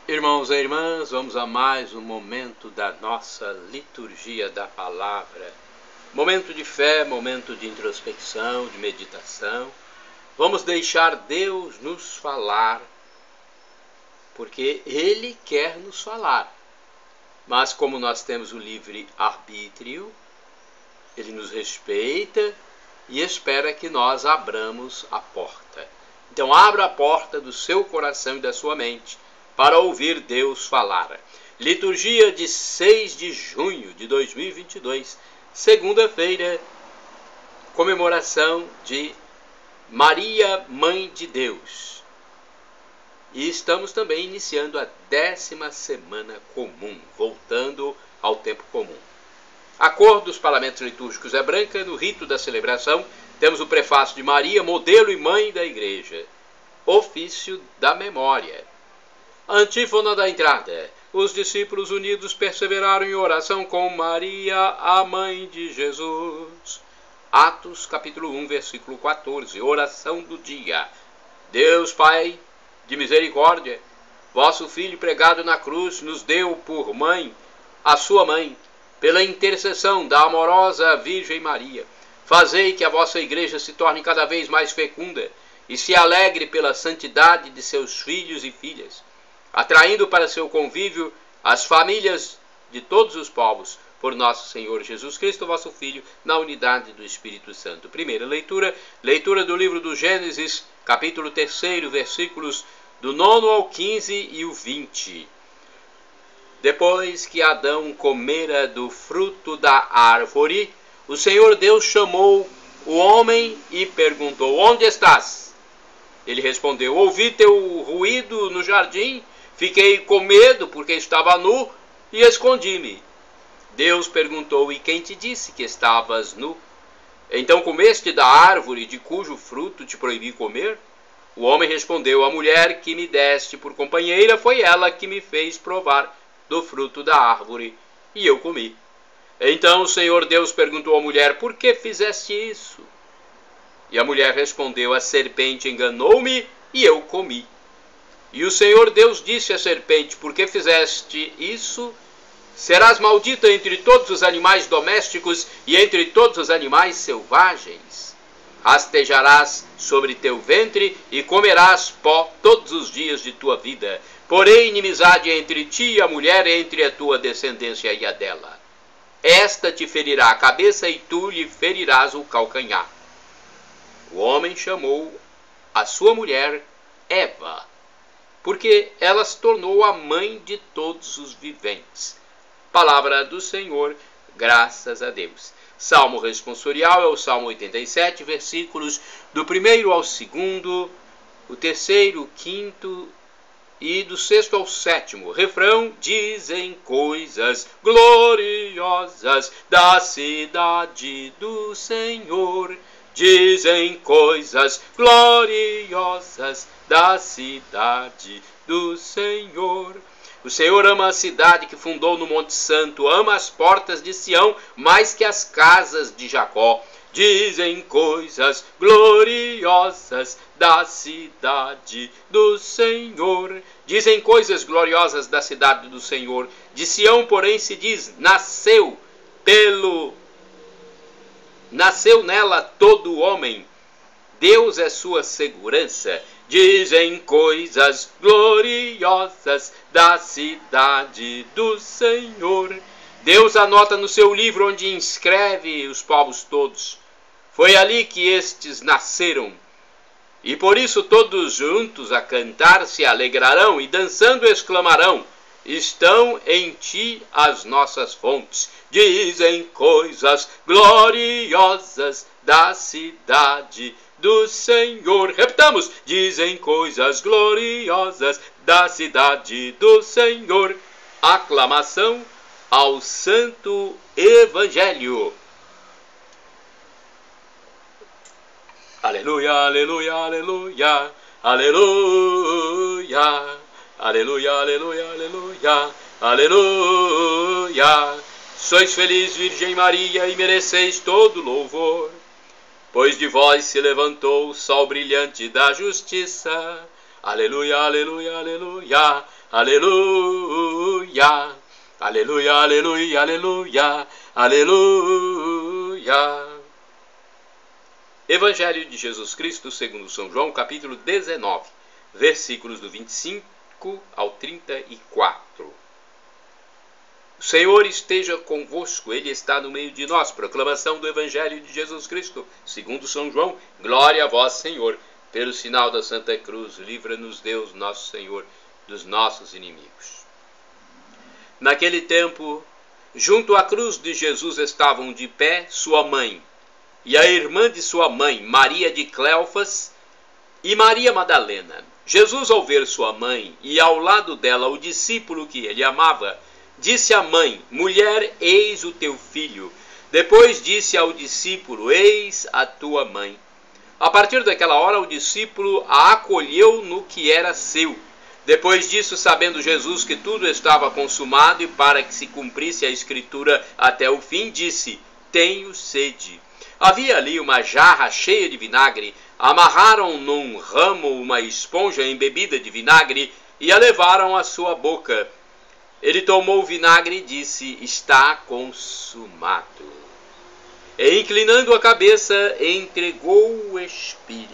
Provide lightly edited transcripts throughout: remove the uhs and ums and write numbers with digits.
Irmãos e irmãs, vamos a mais um momento da nossa liturgia da palavra. Momento de fé, momento de introspecção, de meditação. Vamos deixar Deus nos falar, porque Ele quer nos falar. Mas como nós temos o livre arbítrio, Ele nos respeita e espera que nós abramos a porta. Então abra a porta do seu coração e da sua mente para ouvir Deus falar. Liturgia de 6 de junho de 2022, segunda-feira, comemoração de Maria, Mãe de Deus. E estamos também iniciando a 10ª semana comum, voltando ao tempo comum. A cor dos paramentos litúrgicos é branca. No rito da celebração temos o prefácio de Maria, modelo e mãe da Igreja. Ofício da memória. Antífona da entrada. Os discípulos unidos perseveraram em oração com Maria, a mãe de Jesus. Atos capítulo 1, versículo 14. Oração do dia. Deus Pai de misericórdia, vosso Filho pregado na cruz nos deu por mãe a sua mãe, pela intercessão da amorosa Virgem Maria. Fazei que a vossa Igreja se torne cada vez mais fecunda e se alegre pela santidade de seus filhos e filhas, atraindo para seu convívio as famílias de todos os povos, por nosso Senhor Jesus Cristo, vosso Filho, na unidade do Espírito Santo. Primeira leitura, leitura do livro do Gênesis, capítulo 3, versículos do 9 ao 15 e o 20. Depois que Adão comera do fruto da árvore, o Senhor Deus chamou o homem e perguntou: onde estás? Ele respondeu: ouvi teu ruído no jardim, fiquei com medo porque estava nu e escondi-me. Deus perguntou: e quem te disse que estavas nu? Então comeste da árvore de cujo fruto te proibi comer? O homem respondeu: a mulher que me deste por companheira foi ela que me fez provar do fruto da árvore, e eu comi. Então o Senhor Deus perguntou à mulher: por que fizeste isso? E a mulher respondeu: a serpente enganou-me e eu comi. E o Senhor Deus disse à serpente: por que fizeste isso? Serás maldita entre todos os animais domésticos e entre todos os animais selvagens. Rastejarás sobre teu ventre e comerás pó todos os dias de tua vida. Porém, inimizade entre ti e a mulher, entre a tua descendência e a dela. Esta te ferirá a cabeça e tu lhe ferirás o calcanhar. O homem chamou a sua mulher Eva, porque ela se tornou a mãe de todos os viventes. Palavra do Senhor, graças a Deus. Salmo responsorial é o Salmo 87, versículos do 1º ao 2º, o 3º, o 5º e do 6º ao 7º. Refrão: dizem coisas gloriosas da cidade do Senhor. Dizem coisas gloriosas da cidade do Senhor. O Senhor ama a cidade que fundou no Monte Santo, ama as portas de Sião mais que as casas de Jacó. Dizem coisas gloriosas da cidade do Senhor. Dizem coisas gloriosas da cidade do Senhor. De Sião, porém, se diz: nasceu nela todo homem. Deus é sua segurança. Dizem coisas gloriosas da cidade do Senhor. Deus anota no seu livro onde inscreve os povos todos. Foi ali que estes nasceram. E por isso todos juntos a cantar se alegrarão e dançando exclamarão: estão em ti as nossas fontes. Dizem coisas gloriosas da cidade do Senhor. Repitamos: dizem coisas gloriosas da cidade do Senhor. Aclamação ao Santo Evangelho. Aleluia, aleluia, aleluia, aleluia, aleluia, aleluia, aleluia, aleluia. Sois feliz, Virgem Maria, e mereceis todo louvor, pois de vós se levantou o sol brilhante da justiça. Aleluia, aleluia, aleluia, aleluia. Aleluia, aleluia, aleluia, aleluia. Evangelho de Jesus Cristo segundo São João, capítulo 19, versículos do 25 ao 34. O Senhor esteja convosco, Ele está no meio de nós. Proclamação do Evangelho de Jesus Cristo segundo São João. Glória a vós, Senhor. Pelo sinal da Santa Cruz, livra-nos Deus, nosso Senhor, dos nossos inimigos. Naquele tempo, junto à cruz de Jesus estavam de pé sua mãe e a irmã de sua mãe, Maria de Cleofas, e Maria Madalena. Jesus, ao ver sua mãe e ao lado dela o discípulo que ele amava, disse à mãe: mulher, eis o teu filho. Depois disse ao discípulo: eis a tua mãe. A partir daquela hora, o discípulo a acolheu no que era seu. Depois disso, sabendo Jesus que tudo estava consumado e para que se cumprisse a Escritura até o fim, disse: tenho sede. Havia ali uma jarra cheia de vinagre. Amarraram num ramo uma esponja embebida de vinagre e a levaram à sua boca. Ele tomou o vinagre e disse: está consumado. E inclinando a cabeça, entregou o Espírito.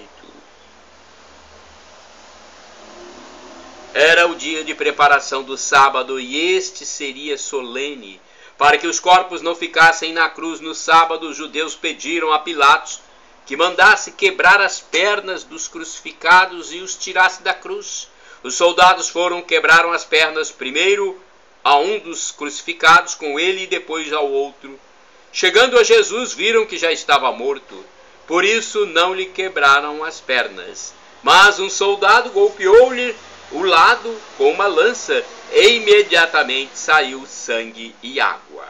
Era o dia de preparação do sábado e este seria solene. Para que os corpos não ficassem na cruz no sábado, os judeus pediram a Pilatos que mandasse quebrar as pernas dos crucificados e os tirasse da cruz. Os soldados quebraram as pernas primeiro a um dos crucificados com ele e depois ao outro. Chegando a Jesus, viram que já estava morto. Por isso não lhe quebraram as pernas. Mas um soldado golpeou-lhe o lado com uma lança e imediatamente saiu sangue e água.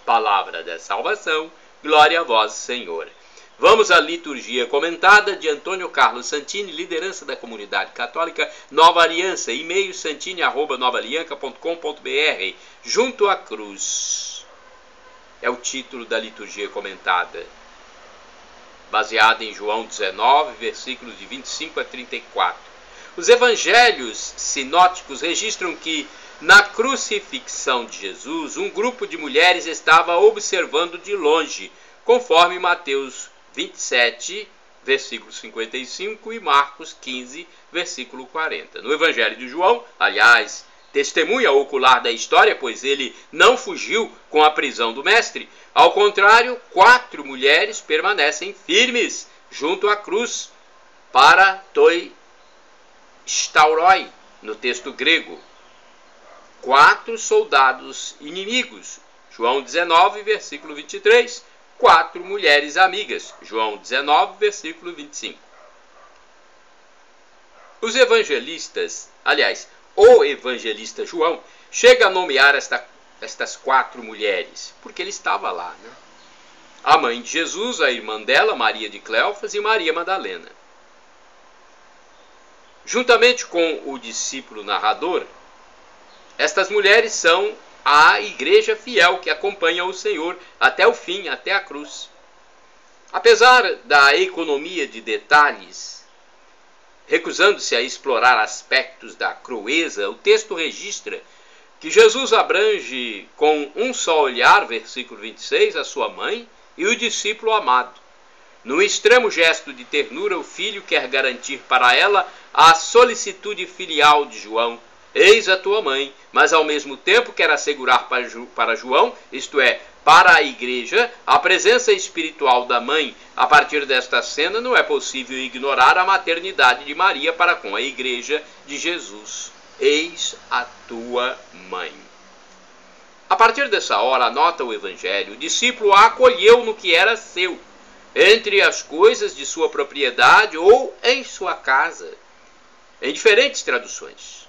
Palavra da salvação, glória a vós, Senhor. Vamos à liturgia comentada de Antônio Carlos Santini, liderança da comunidade católica Nova Aliança, e-mail santini@novaalianca.com.br, junto à cruz. É o título da liturgia comentada, baseada em João 19, versículos de 25 a 34. Os evangelhos sinóticos registram que, na crucifixão de Jesus, um grupo de mulheres estava observando de longe, conforme Mateus 27, versículo 55, e Marcos 15, versículo 40. No Evangelho de João, aliás, testemunha ocular da história, pois ele não fugiu com a prisão do mestre. Ao contrário, 4 mulheres permanecem firmes junto à cruz, para toi stauroi, no texto grego. 4 soldados inimigos, João 19, versículo 23. 4 mulheres amigas, João 19, versículo 25. Os evangelistas, aliás, o evangelista João, chega a nomear estas 4 mulheres, porque ele estava lá, né? A mãe de Jesus, a irmã dela, Maria de Cleofas, e Maria Madalena. Juntamente com o discípulo narrador, estas mulheres são a igreja fiel que acompanha o Senhor até o fim, até a cruz. Apesar da economia de detalhes, recusando-se a explorar aspectos da crueza, o texto registra que Jesus abrange com um só olhar, versículo 26, a sua mãe e o discípulo amado. No extremo gesto de ternura, o filho quer garantir para ela a solicitude filial de João: eis a tua mãe, mas ao mesmo tempo quer assegurar para João, isto é, para a igreja, a presença espiritual da mãe. A partir desta cena, não é possível ignorar a maternidade de Maria para com a igreja de Jesus. Eis a tua mãe. A partir dessa hora, anota o Evangelho, o discípulo a acolheu no que era seu, entre as coisas de sua propriedade ou em sua casa, em diferentes traduções.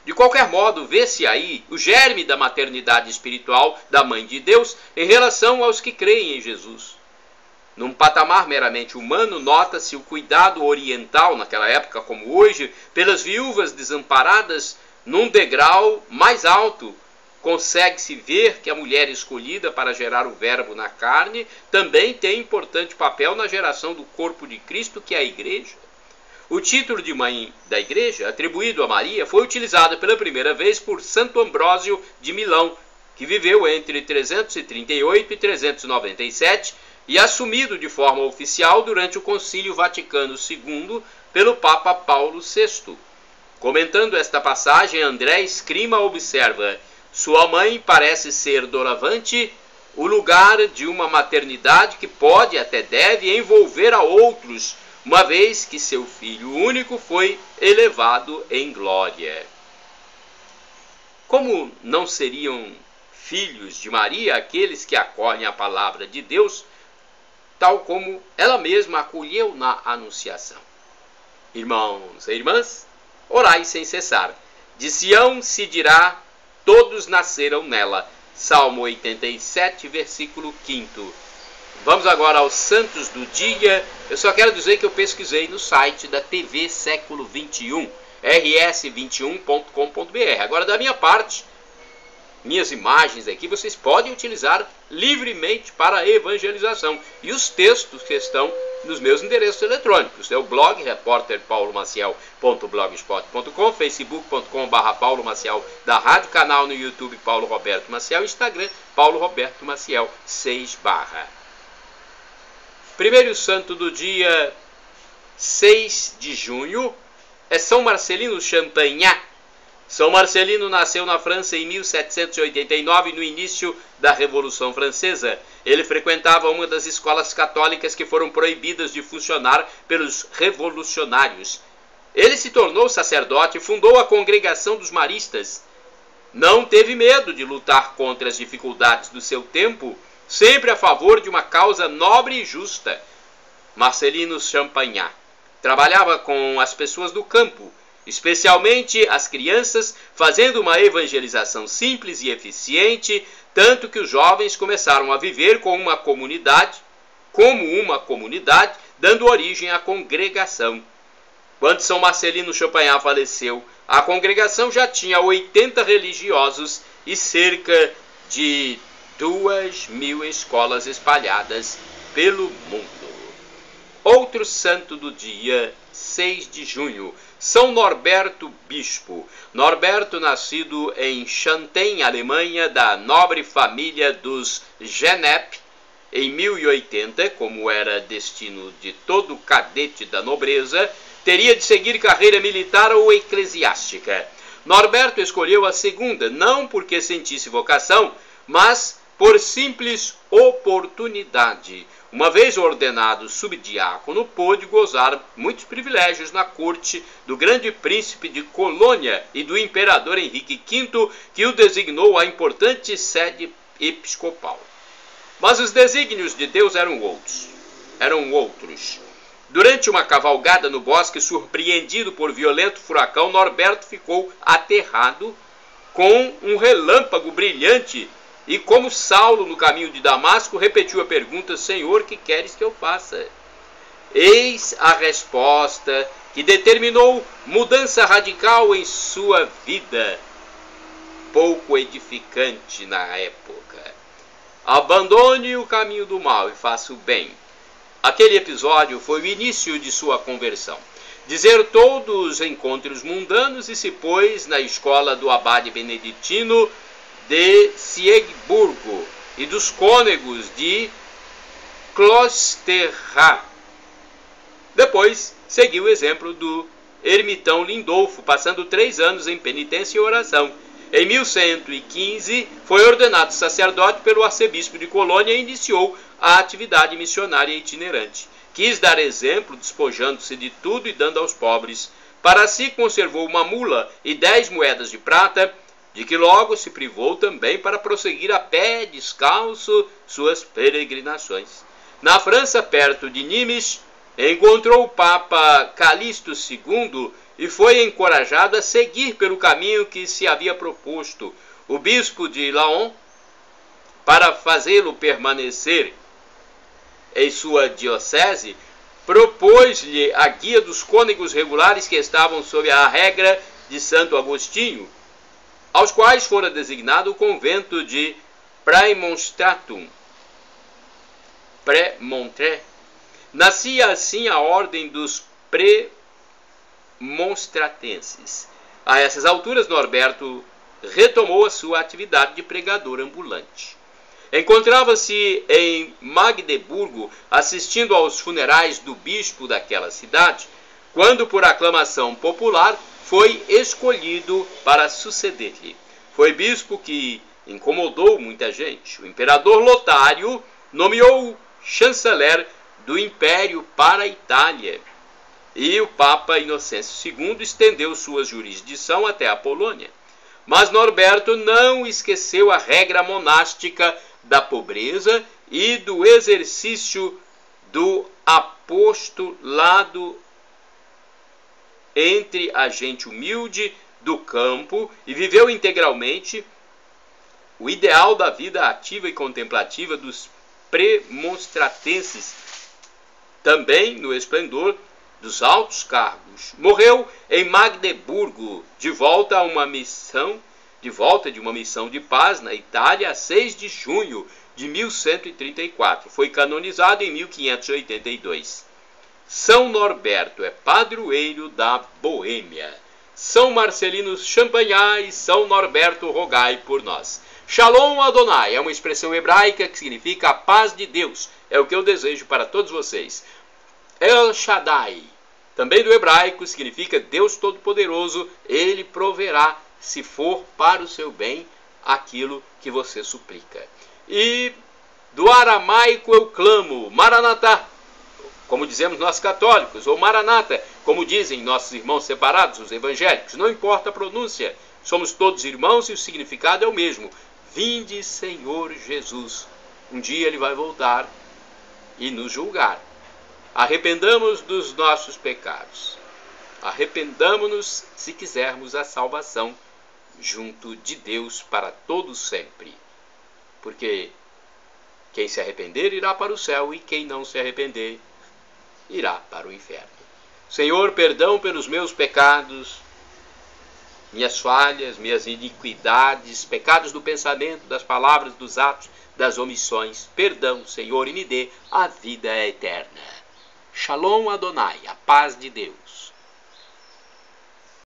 De qualquer modo, vê-se aí o germe da maternidade espiritual da Mãe de Deus em relação aos que creem em Jesus. Num patamar meramente humano, nota-se o cuidado oriental, naquela época como hoje, pelas viúvas desamparadas. Num degrau mais alto, consegue-se ver que a mulher escolhida para gerar o Verbo na carne também tem importante papel na geração do corpo de Cristo, que é a igreja. O título de mãe da igreja, atribuído a Maria, foi utilizado pela primeira vez por Santo Ambrósio de Milão, que viveu entre 338 e 397 e assumido de forma oficial durante o Concílio Vaticano II pelo Papa Paulo VI. Comentando esta passagem, André Scrima observa: sua mãe parece ser doravante o lugar de uma maternidade que pode, até deve, envolver a outros, uma vez que seu filho único foi elevado em glória. Como não seriam filhos de Maria aqueles que acolhem a palavra de Deus, tal como ela mesma acolheu na Anunciação? Irmãos e irmãs, orai sem cessar. De Sião se dirá: todos nasceram nela. Salmo 87, versículo 5. Vamos agora aos santos do dia. Eu só quero dizer que eu pesquisei no site da TV Século 21, rs21.com.br. Agora, da minha parte, minhas imagens aqui vocês podem utilizar livremente para a evangelização. E os textos que estão nos meus endereços eletrônicos. É o blog repórterpaulomaciel.blogspot.com, facebook.com/Paulo Maciel da rádio, canal no YouTube Paulo Roberto Maciel, Instagram Paulo Roberto Maciel 6/. Primeiro santo do dia, 6 de junho, é São Marcelino Champagnat. São Marcelino nasceu na França em 1789, no início da Revolução Francesa. Ele frequentava uma das escolas católicas que foram proibidas de funcionar pelos revolucionários. Ele se tornou sacerdote e fundou a Congregação dos Maristas. Não teve medo de lutar contra as dificuldades do seu tempo, sempre a favor de uma causa nobre e justa. Marcelino Champagnat trabalhava com as pessoas do campo, especialmente as crianças, fazendo uma evangelização simples e eficiente, tanto que os jovens começaram a viver como uma comunidade, dando origem à congregação. Quando São Marcelino Champagnat faleceu, a congregação já tinha 80 religiosos e cerca de 2.000 escolas espalhadas pelo mundo. Outro santo do dia, 6 de junho, São Norberto Bispo. Norberto, nascido em Xanten, Alemanha, da nobre família dos Genep, em 1080, como era destino de todo cadete da nobreza, teria de seguir carreira militar ou eclesiástica. Norberto escolheu a segunda, não porque sentisse vocação, mas por simples oportunidade. Uma vez ordenado subdiácono, pôde gozar muitos privilégios na corte do grande príncipe de Colônia e do imperador Henrique V, que o designou à importante sede episcopal. Mas os desígnios de Deus eram outros. Durante uma cavalgada no bosque, surpreendido por violento furacão, Norberto ficou aterrado com um relâmpago brilhante e, como Saulo no caminho de Damasco, repetiu a pergunta: Senhor, que queres que eu faça? Eis a resposta que determinou mudança radical em sua vida, pouco edificante na época. Abandone o caminho do mal e faça o bem. Aquele episódio foi o início de sua conversão. Desertou dos encontros mundanos e se pôs na escola do abade beneditino de Siegburgo e dos cônegos de Klosterhardt. Depois seguiu o exemplo do ermitão Lindolfo, passando 3 anos em penitência e oração. Em 1115 foi ordenado sacerdote pelo arcebispo de Colônia e iniciou a atividade missionária itinerante. Quis dar exemplo, despojando-se de tudo e dando aos pobres. Para si conservou uma mula e 10 moedas de prata, de que logo se privou também para prosseguir a pé, descalço, suas peregrinações. Na França, perto de Nimes, encontrou o Papa Calixto II e foi encorajado a seguir pelo caminho que se havia proposto. O bispo de Laon, para fazê-lo permanecer em sua diocese, propôs-lhe a guia dos cônegos regulares que estavam sob a regra de Santo Agostinho, aos quais fora designado o convento de Praemonstratum. Nascia assim a ordem dos premonstratenses. A essas alturas, Norberto retomou a sua atividade de pregador ambulante. Encontrava-se em Magdeburgo, assistindo aos funerais do bispo daquela cidade, quando, por aclamação popular, foi escolhido para suceder-lhe. Foi bispo que incomodou muita gente. O imperador Lotário nomeou chanceler do império para a Itália, e o Papa Inocêncio II estendeu sua jurisdição até a Polônia. Mas Norberto não esqueceu a regra monástica da pobreza e do exercício do apostolado entre a gente humilde do campo, e viveu integralmente o ideal da vida ativa e contemplativa dos premonstratenses, também no esplendor dos altos cargos. Morreu em Magdeburgo, de volta de uma missão de paz na Itália, a 6 de junho de 1134. Foi canonizado em 1582. São Norberto é padroeiro da Boêmia. São Marcelino champanhai, São Norberto rogai por nós. Shalom Adonai é uma expressão hebraica que significa a paz de Deus. É o que eu desejo para todos vocês. El Shaddai, também do hebraico, significa Deus Todo-Poderoso. Ele proverá, se for para o seu bem, aquilo que você suplica. E do aramaico eu clamo, Maranatá, como dizemos nós católicos, ou Maranata, como dizem nossos irmãos separados, os evangélicos. Não importa a pronúncia, somos todos irmãos e o significado é o mesmo. Vinde, Senhor Jesus. Um dia ele vai voltar e nos julgar. Arrependamos dos nossos pecados. Arrependamo-nos se quisermos a salvação junto de Deus para todo sempre. Porque quem se arrepender irá para o céu e quem não se arrepender irá para o inferno. Senhor, perdão pelos meus pecados, minhas falhas, minhas iniquidades, pecados do pensamento, das palavras, dos atos, das omissões. Perdão, Senhor, e me dê a vida eterna. Shalom Adonai, a paz de Deus.